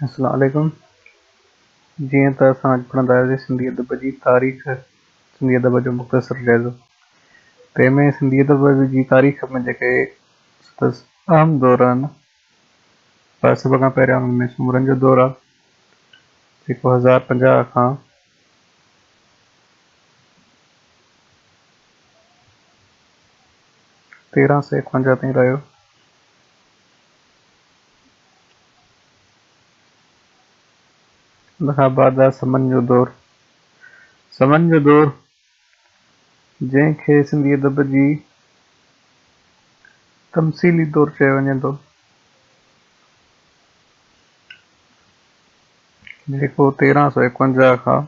अस्सलाम वालेकुम। जीअं त असां अॼु पढ़ंदासीं सिंधी अदब जी तारीख़, सिंधी अदब जो मुख़्तसर जाइज़ो। तंहिंमें सिंधी अदब जी तारीख़ में जेके अहम दौर आहिनि, पर सभ खां पहिरियों उनमें सूमरनि जो दौरु आहे, जेको 1050 खां 1351 ताईं रहियो। उन खां बाद आहे समन जो दौरु। समन जो दौरु जंहिंखे सिंधी अदब जी तमसीली दौरु चयो वञे थो, जेको 1351 खां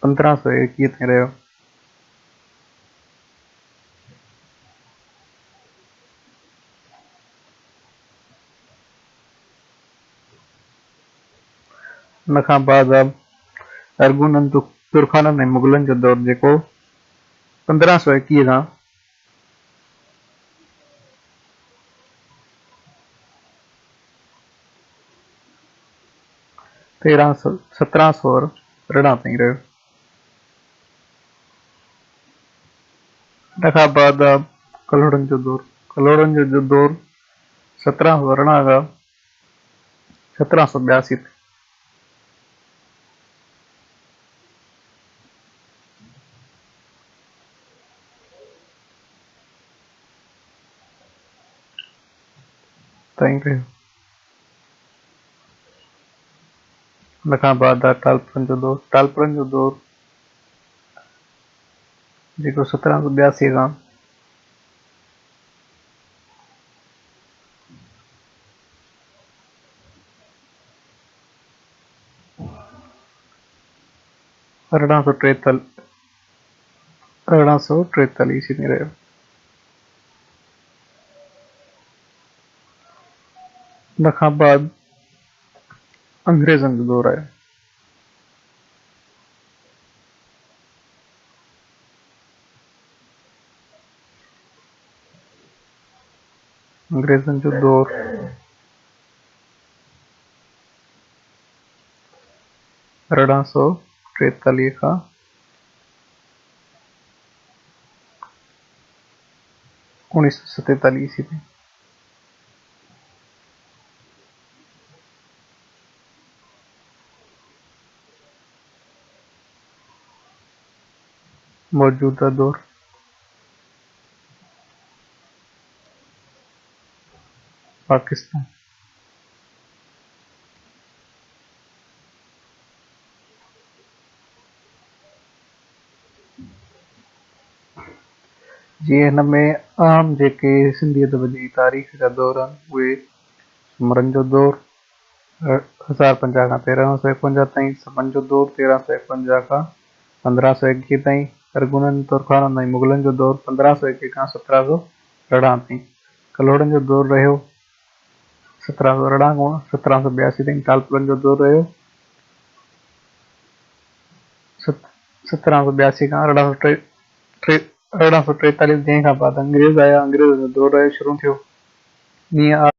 1521 ताईं रहियो। उन खां बाद आहे अरगुननि तुर्खाननि ऐं मुग़लनि जो दौरु, जेको 1521 खां 1714 ताईं रहियो। इन खां बाद आहे कलोड़नि जो दौरु। कलोड़नि जो दौरु 1714 खां 1782 ताईं रहियो। उन खां बाद आहे टालपुरनि जो दौरु। टालपुरनि जो दौरु जेको 1782 खां 1843 ईस्वी में रहियो। उन खां बाद अंग्रेज़नि जो दौरु आयो। अंग्रेज़नि जो दौरु 1843 खां 1947 ईस्वी में। मौजूदा दौरु पाकिस्तान। जीअं हिन में आम जेके सिंधी अदब जी तारीख़ जा दौर आहिनि, उहे सूमरनि जो दौरु 1050 खां 1351 ताईं, समन जो दौरु 1351 खां 1521 ताईं, अरगुननि तुर्खाननि ऐं मुग़लनि जो दौरु 1521 खां 1714 ताईं, कलोड़नि जो दौरु रहियो 1714 खां 1782 ताईं, टालपुरनि जो दौरु रहियो 1782 खां 1843, जंहिं खां बाद अंग्रेज़ आया, अंग्रेज़नि जो दौरु रहियो शुरू थियो। ईअं